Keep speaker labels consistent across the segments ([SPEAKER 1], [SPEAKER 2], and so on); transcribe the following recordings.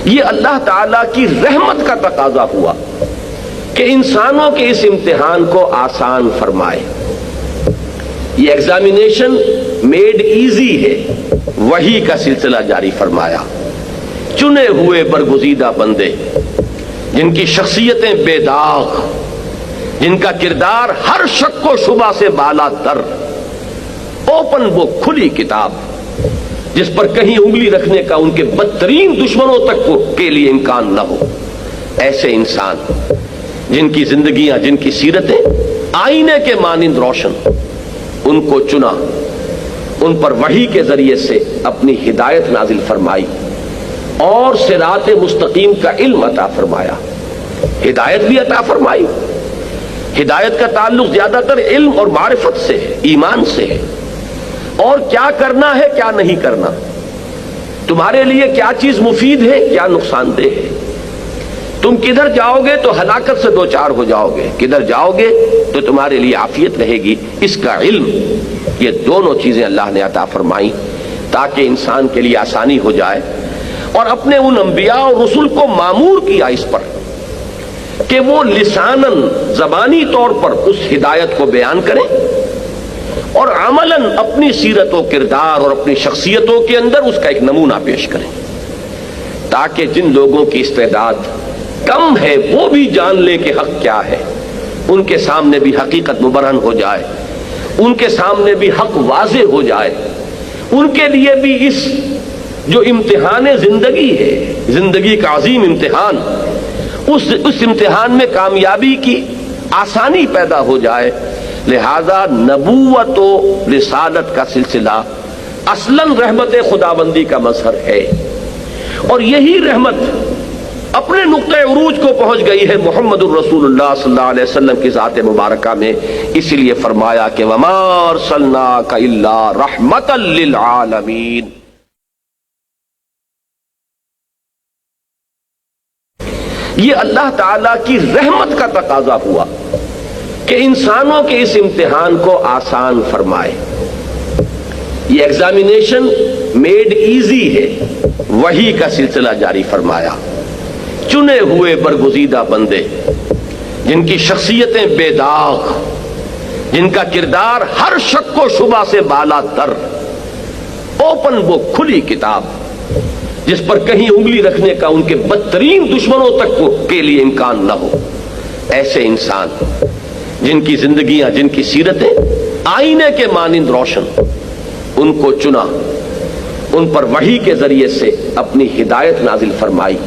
[SPEAKER 1] یہ اللہ تعالیٰ کی رحمت کا تقاضا ہوا کہ انسانوں کے اس امتحان کو آسان فرمائے. یہ ایگزامینیشن میڈ ایزی ہے، وحی کا سلسلہ جاری فرمایا. چنے ہوئے برگزیدہ بندے جن کی شخصیتیں بے داغ، جن کا کردار ہر شک و شبہ سے بالا تر، اوپن بک، کھلی کتاب، جس پر کہیں انگلی رکھنے کا ان کے بدترین دشمنوں تک کے لیے امکان نہ ہو. ایسے انسان جن کی زندگیاں، جن کی سیرتیں آئینے کے مانند روشن، ان کو چنا، ان پر وحی کے ذریعے سے اپنی ہدایت نازل فرمائی اور صراط مستقیم کا علم عطا فرمایا. ہدایت بھی عطا فرمائی. ہدایت کا تعلق زیادہ تر علم اور معرفت سے ہے، ایمان سے ہے. اور کیا کرنا ہے، کیا نہیں کرنا، تمہارے لیے کیا چیز مفید ہے، کیا نقصان دہ ہے، تم کدھر جاؤ گے تو ہلاکت سے دوچار ہو جاؤ گے، کدھر جاؤ گے تو تمہارے لیے عافیت رہے گی، اس کا علم. یہ دونوں چیزیں اللہ نے عطا فرمائی تاکہ انسان کے لیے آسانی ہو جائے. اور اپنے ان انبیاء اور رسول کو مامور کیا اس پر کہ وہ لساناً، زبانی طور پر اس ہدایت کو بیان کریں، اور عملاً اپنی سیرت و کردار اور اپنی شخصیتوں کے اندر اس کا ایک نمونہ پیش کریں، تاکہ جن لوگوں کی استعداد کم ہے وہ بھی جان لے کہ حق کیا ہے، ان کے سامنے بھی حقیقت مبرہن ہو جائے، ان کے سامنے بھی حق واضح ہو جائے. ان کے لیے بھی اس جو امتحان زندگی ہے، زندگی کا عظیم امتحان، اس امتحان میں کامیابی کی آسانی پیدا ہو جائے. لہذا نبوت و رسالت کا سلسلہ اصلاً رحمت خداوندی کا مظہر ہے، اور یہی رحمت اپنے نقطۂ عروج کو پہنچ گئی ہے محمد الرسول اللہ صلی اللہ علیہ وسلم کی ذات مبارکہ میں. اسی لیے فرمایا کہ وَمَا أَرْسَلْنَاكَ إِلَّا رَحْمَةً لِّلْعَالَمِينَ. یہ اللہ تعالیٰ کی رحمت کا تقاضا ہوا کہ انسانوں کے اس امتحان کو آسان فرمائے. یہ ایگزامینیشن میڈ ایزی ہے، وحی کا سلسلہ جاری فرمایا. چنے ہوئے برگزیدہ بندے جن کی شخصیتیں بے داغ، جن کا کردار ہر شک و شبہ سے بالا تر، اوپن بک، کھلی کتاب، جس پر کہیں انگلی رکھنے کا ان کے بدترین دشمنوں تک کے لیے امکان نہ ہو. ایسے انسان جن کی زندگیاں، جن کی سیرتیں آئینے کے مانند روشن، ان کو چنا، ان پر وحی کے ذریعے سے اپنی ہدایت نازل فرمائی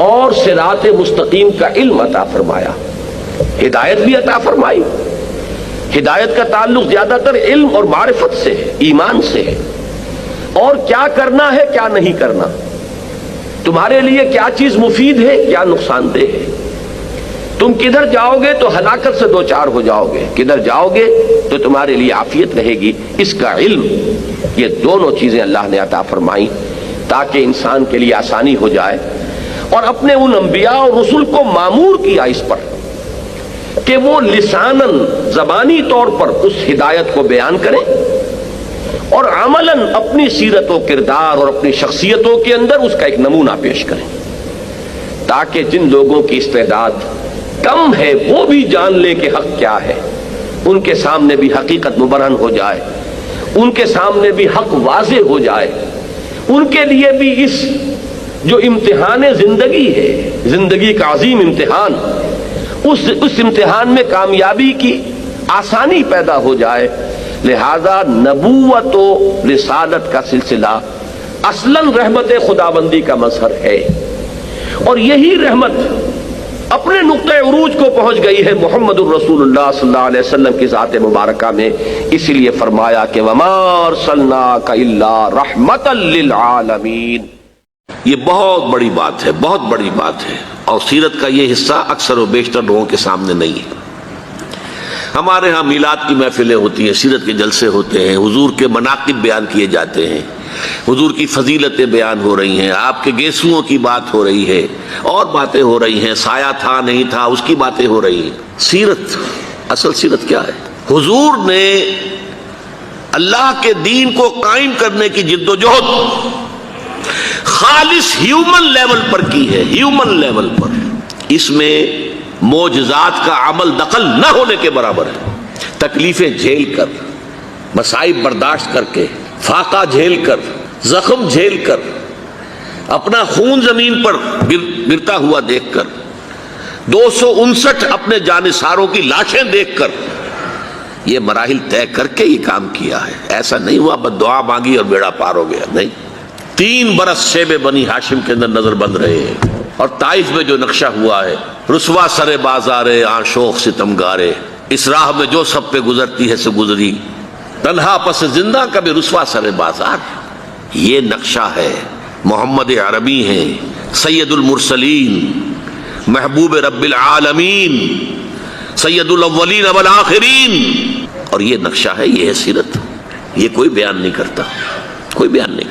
[SPEAKER 1] اور صراط مستقیم کا علم عطا فرمایا. ہدایت بھی عطا فرمائی. ہدایت کا تعلق زیادہ تر علم اور معرفت سے ہے، ایمان سے ہے. اور کیا کرنا ہے، کیا نہیں کرنا، تمہارے لیے کیا چیز مفید ہے، کیا نقصان دہ ہے، تم کدھر جاؤ گے تو ہلاکت سے دوچار ہو جاؤ گے، کدھر جاؤ گے تو تمہارے لیے عافیت رہے گی، اس کا علم. یہ دونوں چیزیں اللہ نے عطا فرمائی تاکہ انسان کے لیے آسانی ہو جائے. اور اپنے ان انبیاء اور رسول کو مامور کیا اس پر کہ وہ لساناً، زبانی طور پر اس ہدایت کو بیان کریں، اور عملاً اپنی سیرت و کردار اور اپنی شخصیتوں کے اندر اس کا ایک نمونہ پیش کریں، تاکہ جن لوگوں کی استعداد کم ہے وہ بھی جان لے کہ حق کیا ہے، ان کے سامنے بھی حقیقت مبرہن ہو جائے، ان کے سامنے بھی حق واضح ہو جائے. ان کے لیے بھی اس جو امتحان زندگی ہے، زندگی کا عظیم امتحان، اس امتحان میں کامیابی کی آسانی پیدا ہو جائے. لہذا نبوت و رسالت کا سلسلہ اصلاً رحمت خداوندی کا مظہر ہے، اور یہی رحمت اپنے نقطۂ عروج کو پہنچ گئی ہے محمد الرسول اللہ صلی اللہ علیہ وسلم کی ذات مبارکہ میں. اسی لیے فرمایا کہ وَمَا أَرْسَلْنَاكَ إِلَّا رَحْمَةً لِّلْعَالَمِينَ.
[SPEAKER 2] یہ بہت بڑی بات ہے، بہت بڑی بات ہے، اور سیرت کا یہ حصہ اکثر و بیشتر لوگوں کے سامنے نہیں ہے. ہمارے ہاں میلاد کی محفلیں ہوتی ہیں، سیرت کے جلسے ہوتے ہیں، حضور کے مناقب بیان کیے جاتے ہیں، حضور کی فضیلتیں بیان ہو رہی ہیں، آپ کے گیسوؤں کی بات ہو رہی ہے، اور باتیں ہو رہی ہیں، سایہ تھا نہیں تھا اس کی باتیں ہو رہی ہیں. سیرت، اصل سیرت کیا ہے؟ حضور نے اللہ کے دین کو قائم کرنے کی جد و جہد خالص ہیومن لیول پر کی ہے، ہیومن لیول پر. اس میں معجزات کا عمل دخل نہ ہونے کے برابر ہے. تکلیفیں جھیل کر، مصائب برداشت کر کے، فاقہ جھیل کر، زخم جھیل کر، اپنا خون زمین پر گرتا ہوا دیکھ کر، 259 اپنے جانثاروں کی لاشیں دیکھ کر، یہ مراحل طے کر کے یہ کام کیا ہے. ایسا نہیں ہوا بس دعا مانگی اور بیڑا پار ہو گیا. نہیں، 3 برس شیب بنی ہاشم کے اندر نظر بند رہے ہیں. اور طائف میں جو نقشہ ہوا ہے، رسوا سر بازارے آشوق ستمگارے، اس راہ میں جو سب پہ گزرتی ہے سے گزری، تنہا پس زندہ کبھی رسوا سر بازار. یہ نقشہ ہے. محمد عربی ہیں، سید المرسلین، محبوب رب العالمین، سید الاولین والآخرین. اور یہ نقشہ ہے، یہ ہے سیرت. یہ کوئی بیان نہیں کرتا، کوئی بیان نہیں